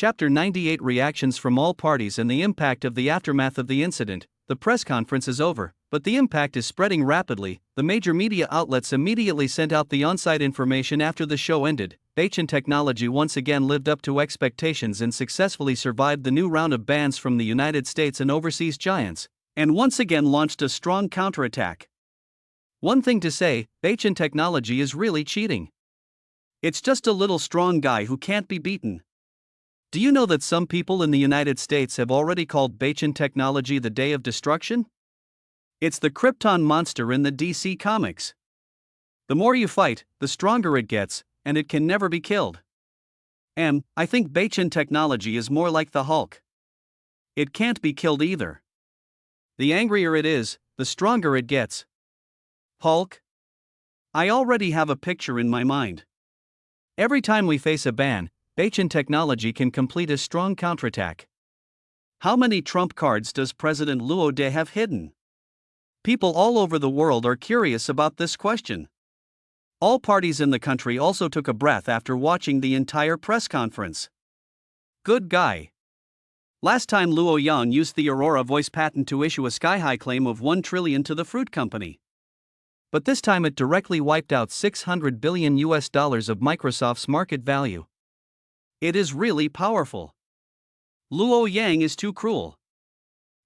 Chapter 98 Reactions from all parties and the impact of the aftermath of the incident. The press conference is over, but the impact is spreading rapidly. The major media outlets immediately sent out the on-site information after the show ended. Reborn technology once again lived up to expectations and successfully survived the new round of bans from the United States and overseas giants, and once again launched a strong counterattack. One thing to say, Reborn technology is really cheating. It's just a little strong guy who can't be beaten. Do you know that some people in the United States have already called Reborn technology the Day of Destruction? It's the Krypton monster in the DC comics. The more you fight, the stronger it gets, and it can never be killed. I think Reborn technology is more like the Hulk. It can't be killed either. The angrier it is, the stronger it gets. Hulk? I already have a picture in my mind. Every time we face a ban, Reborn technology can complete a strong counterattack. How many trump cards does President Luo De have hidden? People all over the world are curious about this question. All parties in the country also took a breath after watching the entire press conference. Good guy. Last time Luo Yang used the Aurora voice patent to issue a sky-high claim of $1 trillion to the fruit company. But this time it directly wiped out $600 billion of Microsoft's market value. It is really powerful. Luo Yang is too cruel.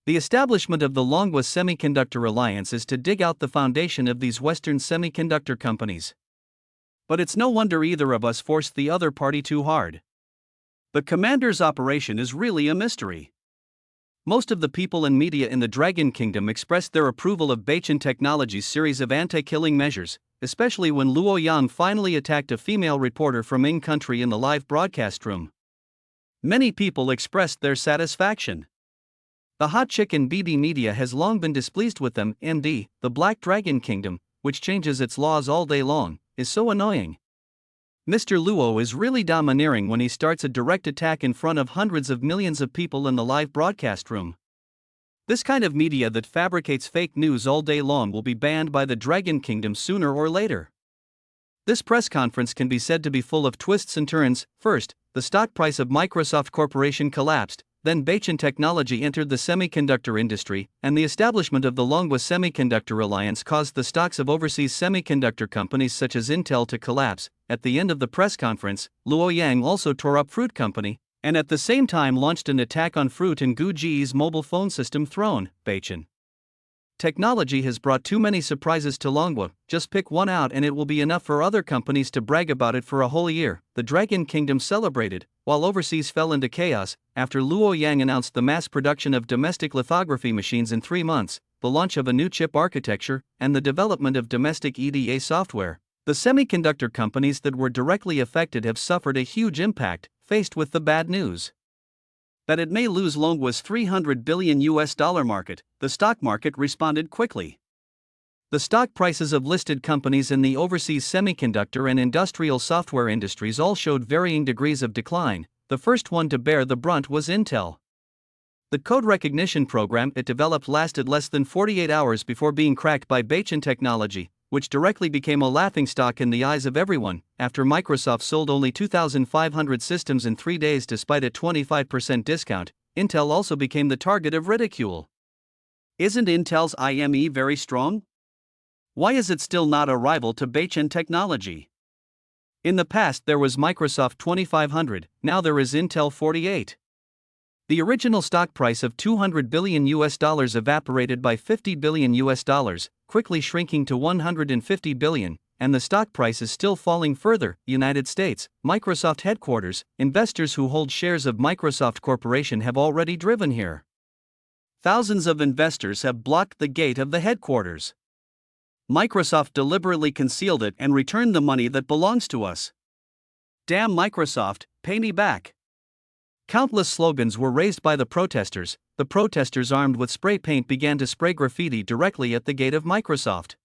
The establishment of the Longwa Semiconductor Alliance is to dig out the foundation of these Western semiconductor companies. But it's no wonder either of us forced the other party too hard. The commander's operation is really a mystery. Most of the people and media in the Dragon Kingdom expressed their approval of Reborn Technology's series of anti-killing measures, especially when Luo Yang finally attacked a female reporter from in-country in the live broadcast room. Many people expressed their satisfaction. The hot chick in BB media has long been displeased with them. The Black Dragon Kingdom, which changes its laws all day long, is so annoying. Mr. Luo is really domineering when he starts a direct attack in front of hundreds of millions of people in the live broadcast room. This kind of media that fabricates fake news all day long will be banned by the Dragon Kingdom sooner or later. This press conference can be said to be full of twists and turns. First, the stock price of Microsoft Corporation collapsed, then Reborn technology entered the semiconductor industry, and the establishment of the Longwa Semiconductor Alliance caused the stocks of overseas semiconductor companies such as Intel to collapse. At the end of the press conference, Luo Yang also tore up Fruit Company, and at the same time launched an attack on Fruit and Guji's mobile phone system Throne. Reborn technology has brought too many surprises to Longwa. Just pick one out and it will be enough for other companies to brag about it for a whole year. The Dragon Kingdom celebrated, while overseas fell into chaos, after Luo Yang announced the mass production of domestic lithography machines in 3 months, the launch of a new chip architecture, and the development of domestic EDA software. The semiconductor companies that were directly affected have suffered a huge impact, faced with the bad news that it may lose Longwa's $300 billion market. The stock market responded quickly. The stock prices of listed companies in the overseas semiconductor and industrial software industries all showed varying degrees of decline. The first one to bear the brunt was Intel. The code recognition program it developed lasted less than 48 hours before being cracked by Reborn technology, which directly became a laughingstock in the eyes of everyone. After Microsoft sold only 2,500 systems in 3 days despite a 25% discount, Intel also became the target of ridicule. Isn't Intel's IME very strong? Why is it still not a rival to Reborn technology? In the past there was Microsoft 2500, now there is Intel 48. The original stock price of $200 billion evaporated by $50 billion, quickly shrinking to $150 billion, and the stock price is still falling further. United States, Microsoft headquarters. Investors who hold shares of Microsoft Corporation have already driven here. Thousands of investors have blocked the gate of the headquarters. Microsoft deliberately concealed it and returned the money that belongs to us. Damn Microsoft, pay me back. Countless slogans were raised by the protesters. The protesters armed with spray paint began to spray graffiti directly at the gate of Microsoft.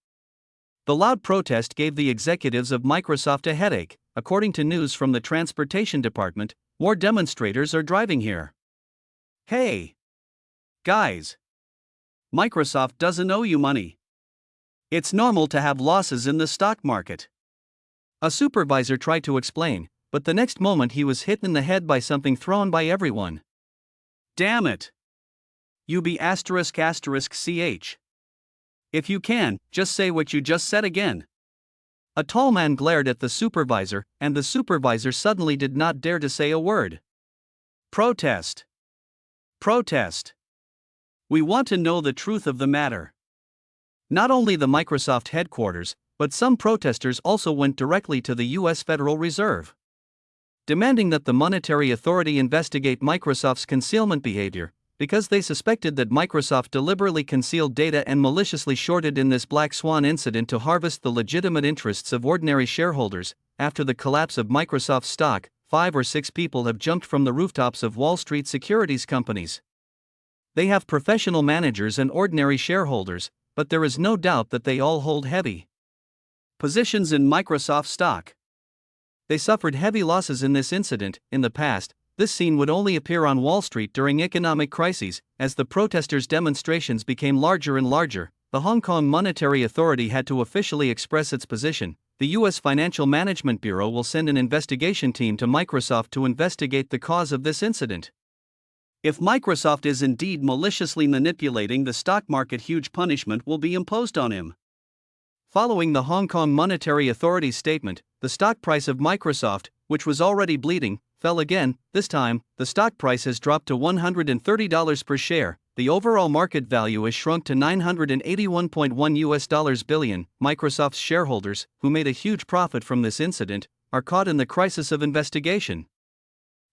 The loud protest gave the executives of Microsoft a headache. According to news from the Transportation Department, more demonstrators are driving here. Hey! Guys! Microsoft doesn't owe you money. It's normal to have losses in the stock market. A supervisor tried to explain, but the next moment he was hit in the head by something thrown by everyone. Damn it! UB****ch. If you can, just say what you just said again. A tall man glared at the supervisor, and the supervisor suddenly did not dare to say a word. Protest! Protest! We want to know the truth of the matter. Not only the Microsoft headquarters, but some protesters also went directly to the U.S. Federal Reserve, demanding that the monetary authority investigate Microsoft's concealment behavior, because they suspected that Microsoft deliberately concealed data and maliciously shorted in this black swan incident to harvest the legitimate interests of ordinary shareholders. After the collapse of Microsoft stock, 5 or 6 people have jumped from the rooftops of Wall Street securities companies. They have professional managers and ordinary shareholders, but there is no doubt that they all hold heavy positions in Microsoft stock. They suffered heavy losses in this incident. In the past, this scene would only appear on Wall Street during economic crises. As the protesters' demonstrations became larger and larger, the Hong Kong Monetary Authority had to officially express its position. The U.S. Financial Management Bureau will send an investigation team to Microsoft to investigate the cause of this incident. If Microsoft is indeed maliciously manipulating the stock market, huge punishment will be imposed on him. Following the Hong Kong Monetary Authority's statement, the stock price of Microsoft, which was already bleeding, fell again. This time, the stock price has dropped to $130 per share. The overall market value has shrunk to $981.1 billion. Microsoft's shareholders, who made a huge profit from this incident, are caught in the crisis of investigation.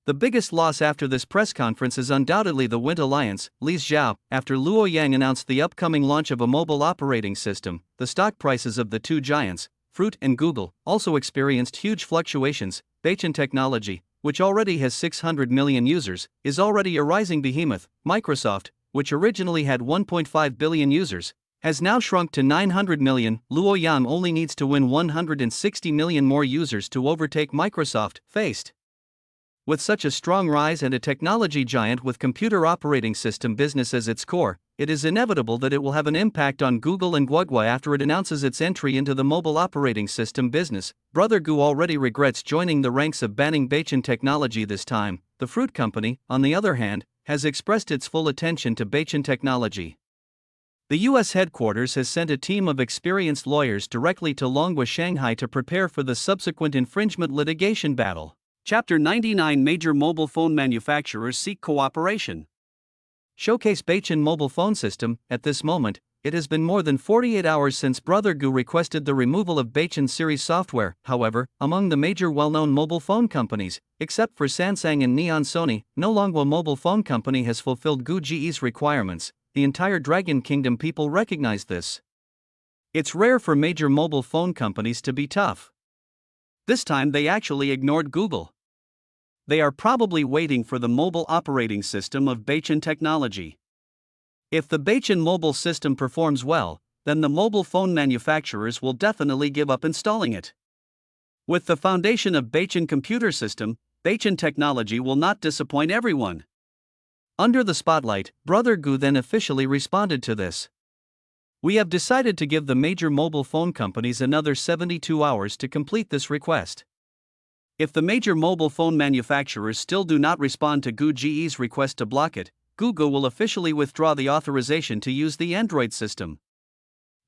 The biggest loss after this press conference is undoubtedly the Wind Alliance. Li Xiao, after Luo Yang announced the upcoming launch of a mobile operating system, the stock prices of the two giants, Fruit and Google, also experienced huge fluctuations. Beichin Technology, which already has 600 million users, is already a rising behemoth. Microsoft, which originally had 1.5 billion users, has now shrunk to 900 million. Luo Yang only needs to win 160 million more users to overtake Microsoft. Faced with such a strong rise and a technology giant with computer operating system business as its core, it is inevitable that it will have an impact on Google and Guogua after it announces its entry into the mobile operating system business. Brother Gu already regrets joining the ranks of banning Beichin Technology this time. The Fruit Company, on the other hand, has expressed its full attention to Beichin Technology. The U.S. headquarters has sent a team of experienced lawyers directly to Longhua, Shanghai to prepare for the subsequent infringement litigation battle. Chapter 99: Major mobile phone manufacturers seek cooperation. Showcase Beichin mobile phone system. At this moment, it has been more than 48 hours since Brother Gu requested the removal of Beichin series software. However, among the major well-known mobile phone companies, except for Samsung and Neon Sony, no Longhua mobile phone company has fulfilled Gu Ji's requirements. The entire Dragon Kingdom people recognize this. It's rare for major mobile phone companies to be tough. This time they actually ignored Google. They are probably waiting for the mobile operating system of Beichin Technology. If the Beichin mobile system performs well, then the mobile phone manufacturers will definitely give up installing it. With the foundation of Beichin computer system, Beichin Technology will not disappoint everyone. Under the spotlight, Brother Gu then officially responded to this. We have decided to give the major mobile phone companies another 72 hours to complete this request. If the major mobile phone manufacturers still do not respond to Gu Ji's request to block it, Google will officially withdraw the authorization to use the Android system.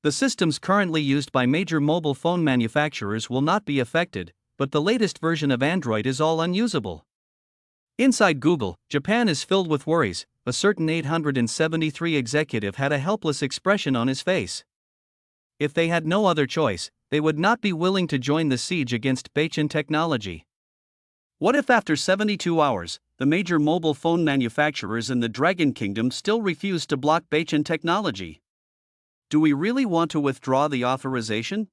The systems currently used by major mobile phone manufacturers will not be affected, but the latest version of Android is all unusable. Inside Google, Japan is filled with worries. A certain 873 executive had a helpless expression on his face. If they had no other choice, they would not be willing to join the siege against Beichin Technology. What if after 72 hours, the major mobile phone manufacturers in the Dragon Kingdom still refuse to block Beichin Technology? Do we really want to withdraw the authorization?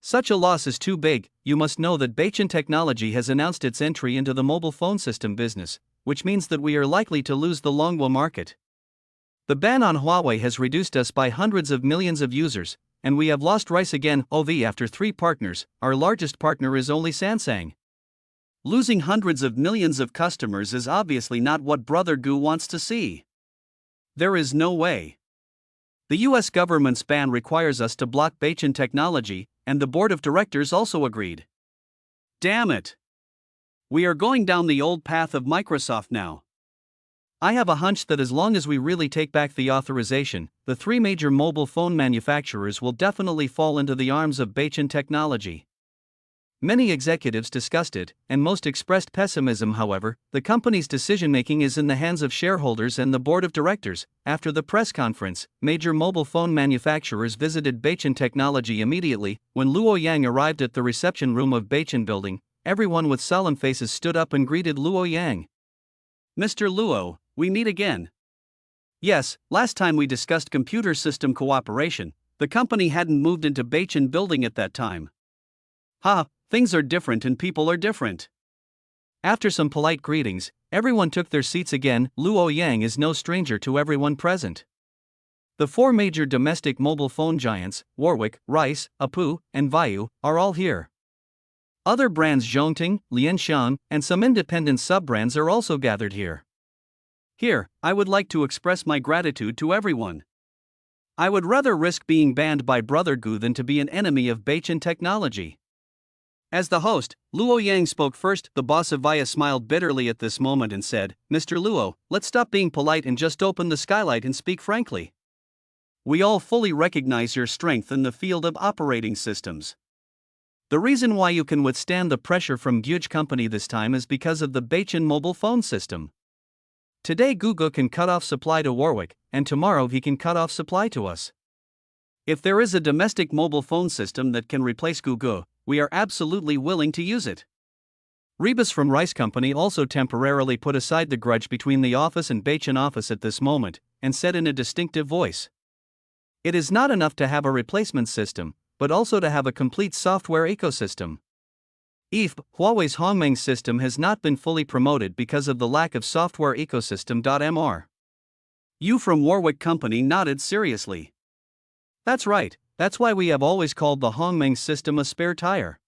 Such a loss is too big. You must know that Beichin Technology has announced its entry into the mobile phone system business, which means that we are likely to lose the Longhua market. The ban on Huawei has reduced us by hundreds of millions of users, and we have lost rice again. After 3 partners, our largest partner is only Samsung. Losing hundreds of millions of customers is obviously not what Brother Gu wants to see. There is no way. The US government's ban requires us to block Beichin Technology, and the board of directors also agreed. Damn it! We are going down the old path of Microsoft now. I have a hunch that as long as we really take back the authorization, the three major mobile phone manufacturers will definitely fall into the arms of Beichin Technology. Many executives discussed it, and most expressed pessimism. However, the company's decision-making is in the hands of shareholders and the board of directors. After the press conference, major mobile phone manufacturers visited Beichin Technology immediately. When Luo Yang arrived at the reception room of Beichin building, everyone with solemn faces stood up and greeted Luo Yang. Mr. Luo, we meet again. Yes, last time we discussed computer system cooperation, the company hadn't moved into Beichin building at that time. Things are different and people are different. After some polite greetings, everyone took their seats again. Luo Yang is no stranger to everyone present. The four major domestic mobile phone giants, Warwick, Rice, Apu, and Vayu, are all here. Other brands Zhongting, Lianshan, and some independent sub-brands are also gathered here. Here, I would like to express my gratitude to everyone. I would rather risk being banned by Brother Gu than to be an enemy of Beichin Technology. As the host, Luo Yang spoke first. The boss of Vaya smiled bitterly at this moment and said, Mr. Luo, let's stop being polite and just open the skylight and speak frankly. We all fully recognize your strength in the field of operating systems. The reason why you can withstand the pressure from huge company this time is because of the Beichin mobile phone system. Today Gugu can cut off supply to Warwick, and tomorrow he can cut off supply to us. If there is a domestic mobile phone system that can replace Gugu, we are absolutely willing to use it. Rebus from Rice Company also temporarily put aside the grudge between the office and Beichin office at this moment, and said in a distinctive voice, it is not enough to have a replacement system, but also to have a complete software ecosystem. If Huawei's Hongmeng system has not been fully promoted because of the lack of software ecosystem. Mr. You from Warwick Company nodded seriously. That's right, that's why we have always called the Hongmeng system a spare tire.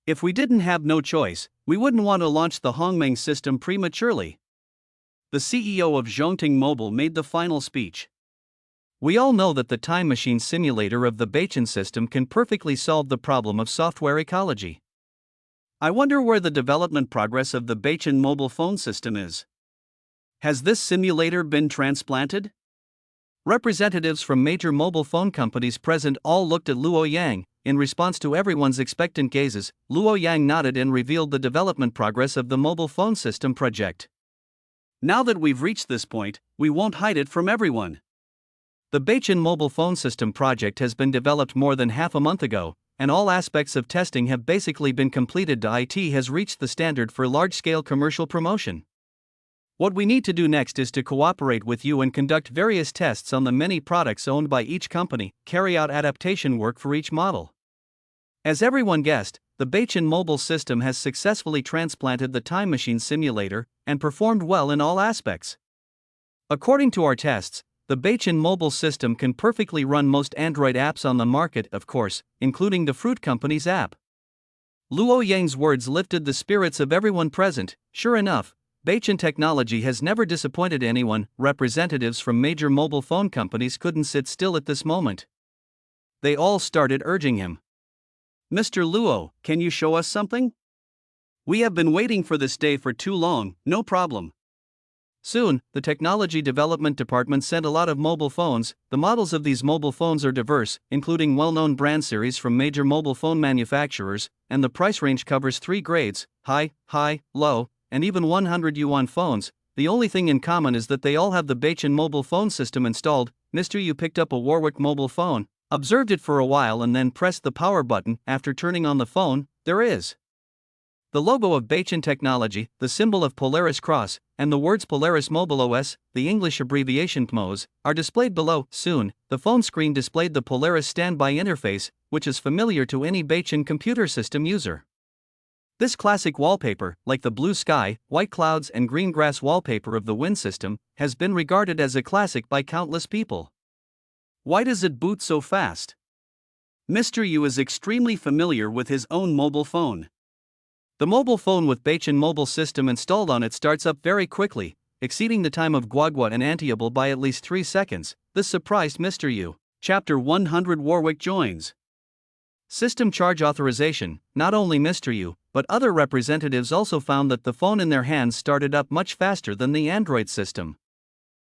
If we didn't have no choice, we wouldn't want to launch the Hongmeng system prematurely. The CEO of Zhongting Mobile made the final speech. We all know that the time machine simulator of the Beichin system can perfectly solve the problem of software ecology. I wonder where the development progress of the Beichin mobile phone system is. Has this simulator been transplanted? Representatives from major mobile phone companies present all looked at Luo Yang. In response to everyone's expectant gazes, Luo Yang nodded and revealed the development progress of the mobile phone system project. Now that we've reached this point, we won't hide it from everyone. The Beichin mobile phone system project has been developed more than half a month ago, and all aspects of testing have basically been completed. IT has reached the standard for large-scale commercial promotion. What we need to do next is to cooperate with you and conduct various tests on the many products owned by each company, carry out adaptation work for each model. As everyone guessed, the Beichin mobile system has successfully transplanted the time machine simulator and performed well in all aspects. According to our tests, the Beichin mobile system can perfectly run most Android apps on the market, of course, including the Fruit Company's app. Luo Yang's words lifted the spirits of everyone present. Sure enough, Beichin Technology has never disappointed anyone. Representatives from major mobile phone companies couldn't sit still at this moment. They all started urging him. Mr. Luo, can you show us something? We have been waiting for this day for too long. No problem. Soon, the Technology Development Department sent a lot of mobile phones. The models of these mobile phones are diverse, including well-known brand series from major mobile phone manufacturers, and the price range covers 3 grades, high, low, and even 100 yuan phones. The only thing in common is that they all have the Beichin mobile phone system installed. Mr. Yu picked up a Warwick mobile phone, observed it for a while and then pressed the power button. After turning on the phone, there is the logo of Beichin Technology, the symbol of Polaris Cross, and the words Polaris Mobile OS, the English abbreviation PMOS, are displayed below. Soon, the phone screen displayed the Polaris standby interface, which is familiar to any Beichin computer system user. This classic wallpaper, like the blue sky, white clouds and green grass wallpaper of the Win system, has been regarded as a classic by countless people. Why does it boot so fast? Mr. Yu is extremely familiar with his own mobile phone. The mobile phone with Beichin mobile system installed on it starts up very quickly, exceeding the time of Guagua and Antiable by at least 3 seconds. This surprised Mr. Yu. Chapter 100 Warwick joins. System charge authorization. Not only Mr. Yu, but other representatives also found that the phone in their hands started up much faster than the Android system.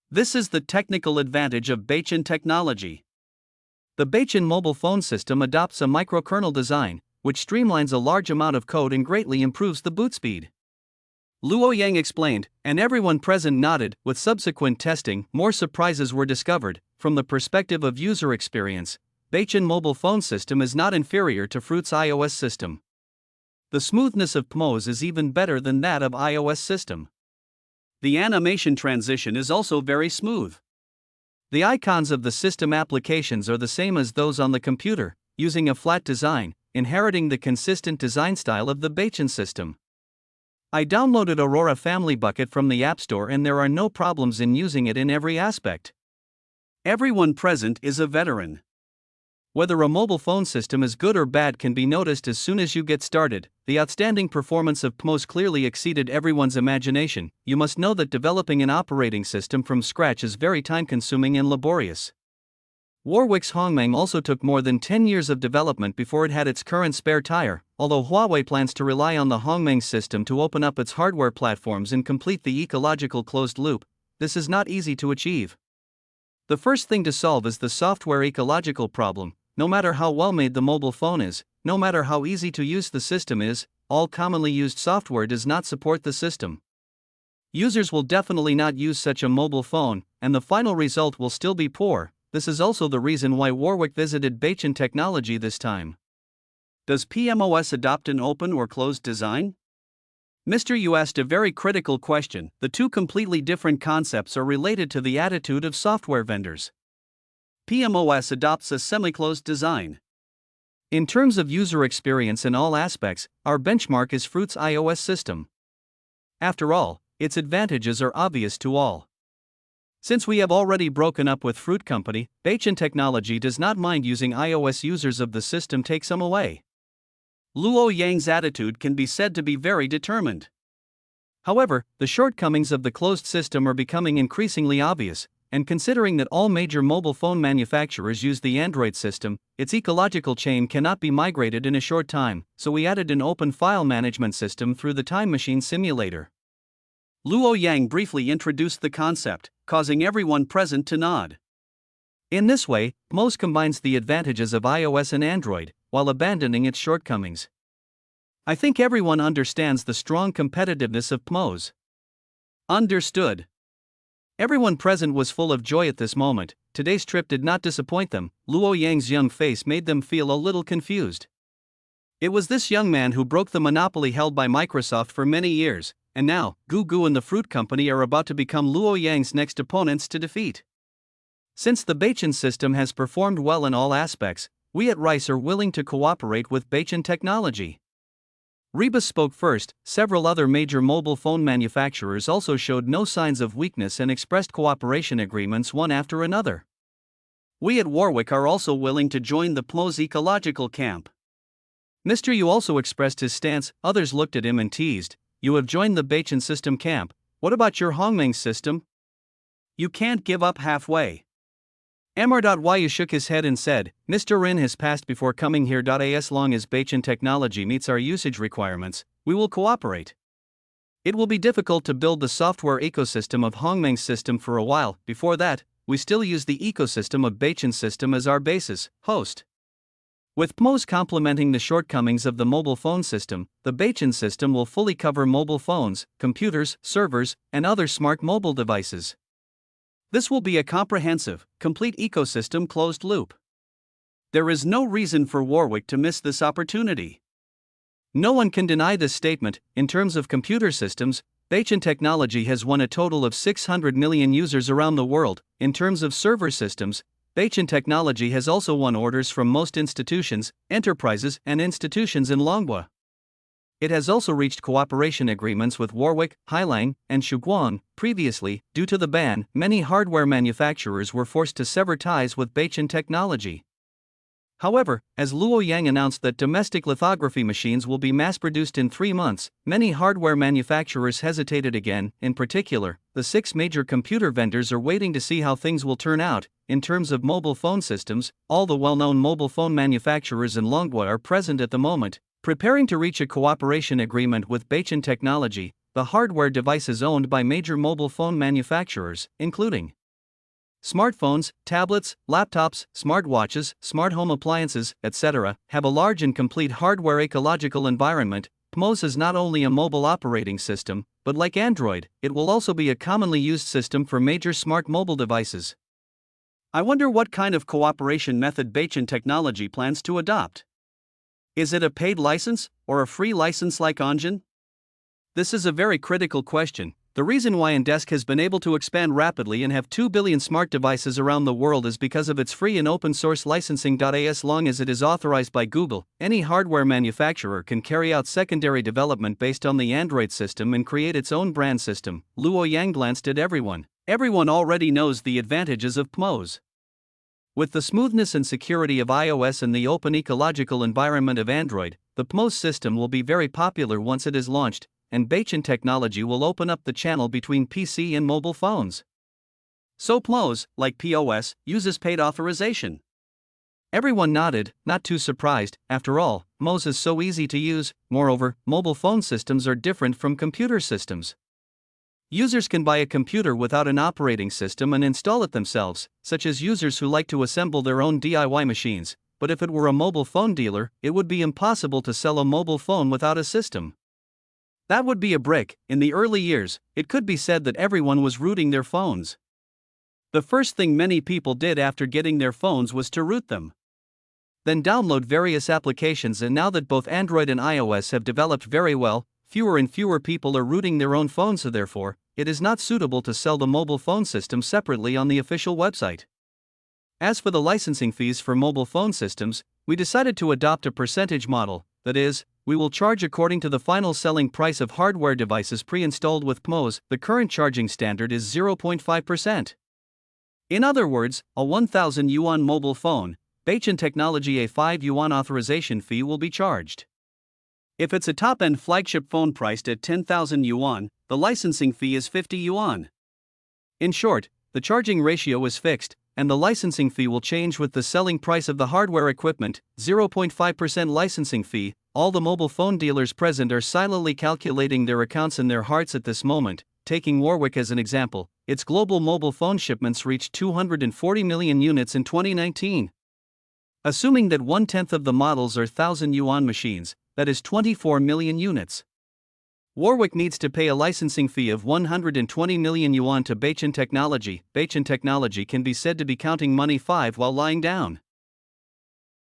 This is the technical advantage of Beichin technology. The Beichin mobile phone system adopts a microkernel design, which streamlines a large amount of code and greatly improves the boot speed. Luo Yang explained, and everyone present nodded. With subsequent testing, more surprises were discovered. From the perspective of user experience, Beichin mobile phone system is not inferior to Fruit's iOS system. The smoothness of PMOS is even better than that of iOS system. The animation transition is also very smooth. The icons of the system applications are the same as those on the computer, using a flat design, inheriting the consistent design style of the Beichin system. I downloaded Aurora Family Bucket from the App Store and there are no problems in using it in every aspect. Everyone present is a veteran. Whether a mobile phone system is good or bad can be noticed as soon as you get started. The outstanding performance of PMOS clearly exceeded everyone's imagination. You must know that developing an operating system from scratch is very time-consuming and laborious. Warwick's Hongmeng also took more than 10 years of development before it had its current spare tire. Although Huawei plans to rely on the Hongmeng system to open up its hardware platforms and complete the ecological closed loop, this is not easy to achieve. The first thing to solve is the software ecological problem. No matter how well made the mobile phone is, no matter how easy to use the system is, all commonly used software does not support the system. Users will definitely not use such a mobile phone, and the final result will still be poor. This is also the reason why Warwick visited Beichin Technology this time. Does PMOS adopt an open or closed design? Mr. Yu asked a very critical question. The two completely different concepts are related to the attitude of software vendors. PMOS adopts a semi-closed design. In terms of user experience in all aspects, our benchmark is Fruit's iOS system. After all, its advantages are obvious to all. Since we have already broken up with Fruit Company, Beichin Technology does not mind using iOS. Users of the system take some away. Luo Yang's attitude can be said to be very determined. However, the shortcomings of the closed system are becoming increasingly obvious, and considering that all major mobile phone manufacturers use the Android system, its ecological chain cannot be migrated in a short time, so we added an open file management system through the Time Machine simulator. Luo Yang briefly introduced the concept, causing everyone present to nod. In this way, PMOS combines the advantages of iOS and Android, while abandoning its shortcomings. I think everyone understands the strong competitiveness of PMOS. Understood. Everyone present was full of joy at this moment. Today's trip did not disappoint them. Luo Yang's young face made them feel a little confused. It was this young man who broke the monopoly held by Microsoft for many years, and now, Gugu and the Fruit Company are about to become Luo Yang's next opponents to defeat. Since the Beichin system has performed well in all aspects, we at Rice are willing to cooperate with Beichin Technology. Rebus spoke first. Several other major mobile phone manufacturers also showed no signs of weakness and expressed cooperation agreements one after another. We at Warwick are also willing to join the PMOS ecological camp. Mr. Yu also expressed his stance. Others looked at him and teased, "You have joined the Beichin system camp. What about your Hongmeng system? You can't give up halfway." Mr. Yu shook his head and said, "Mr. Rin has passed before coming here. As long as Beichin Technology meets our usage requirements, we will cooperate. It will be difficult to build the software ecosystem of Hongmeng's system for a while. Before that, we still use the ecosystem of Beichin system as our basis, host." With PMOS complementing the shortcomings of the mobile phone system, the Beichin system will fully cover mobile phones, computers, servers, and other smart mobile devices. This will be a comprehensive, complete ecosystem closed loop. There is no reason for Warwick to miss this opportunity. No one can deny this statement. In terms of computer systems, Beichin Technology has won a total of 600 million users around the world. In terms of server systems, Beichin Technology has also won orders from most institutions, enterprises, and institutions in Longhua. It has also reached cooperation agreements with Warwick, Hailang, and Shuguang. Previously, due to the ban, many hardware manufacturers were forced to sever ties with Beichin Technology. However, as Luo Yang announced that domestic lithography machines will be mass-produced in 3 months, many hardware manufacturers hesitated again. In particular, the 6 major computer vendors are waiting to see how things will turn out. in terms of mobile phone systems, all the well-known mobile phone manufacturers in Longwa are present at the moment, preparing to reach a cooperation agreement with Beichin Technology, the hardware devices owned by major mobile phone manufacturers, including smartphones, tablets, laptops, smartwatches, smart home appliances, etc., have a large and complete hardware ecological environment. PMOS is not only a mobile operating system, but like Android, it will also be a commonly used system for major smart mobile devices. I wonder what kind of cooperation method Beichin Technology plans to adopt. Is it a paid license, or a free license like Onjin? This is a very critical question. The reason why Endesk has been able to expand rapidly and have 2 billion smart devices around the world is because of its free and open source licensing. As long as it is authorized by Google, any hardware manufacturer can carry out secondary development based on the Android system and create its own brand system. Luo Yang glanced at everyone. Everyone already knows the advantages of PMOS. With the smoothness and security of iOS and the open ecological environment of Android, the PMOS system will be very popular once it is launched, and Beichin Technology will open up the channel between PC and mobile phones. So PMOS, like POS, uses paid authorization. Everyone nodded, not too surprised. After all, PMOS is so easy to use. Moreover, mobile phone systems are different from computer systems. Users can buy a computer without an operating system and install it themselves, such as users who like to assemble their own DIY machines, but if it were a mobile phone dealer, it would be impossible to sell a mobile phone without a system. That would be a brick. In the early years, it could be said that everyone was rooting their phones. The first thing many people did after getting their phones was to root them. Then download various applications, and now that both Android and iOS have developed very well, fewer and fewer people are rooting their own phones, so therefore, it is not suitable to sell the mobile phone system separately on the official website. As for the licensing fees for mobile phone systems, we decided to adopt a percentage model, that is, we will charge according to the final selling price of hardware devices pre-installed with PMOS. The current charging standard is 0.5%. In other words, a 1,000 yuan mobile phone, Beichin Technology a 5 yuan authorization fee will be charged. If it's a top-end flagship phone priced at 10,000 yuan, the licensing fee is 50 yuan. In short, the charging ratio is fixed, and the licensing fee will change with the selling price of the hardware equipment. 0.5% licensing fee. All the mobile phone dealers present are silently calculating their accounts in their hearts at this moment. Taking Warwick as an example, its global mobile phone shipments reached 240 million units in 2019. Assuming that 1/10 of the models are 1,000 yuan machines, that is 24 million units. Warwick needs to pay a licensing fee of 120 million yuan to Beichin Technology. Beichin Technology can be said to be counting money 5 while lying down.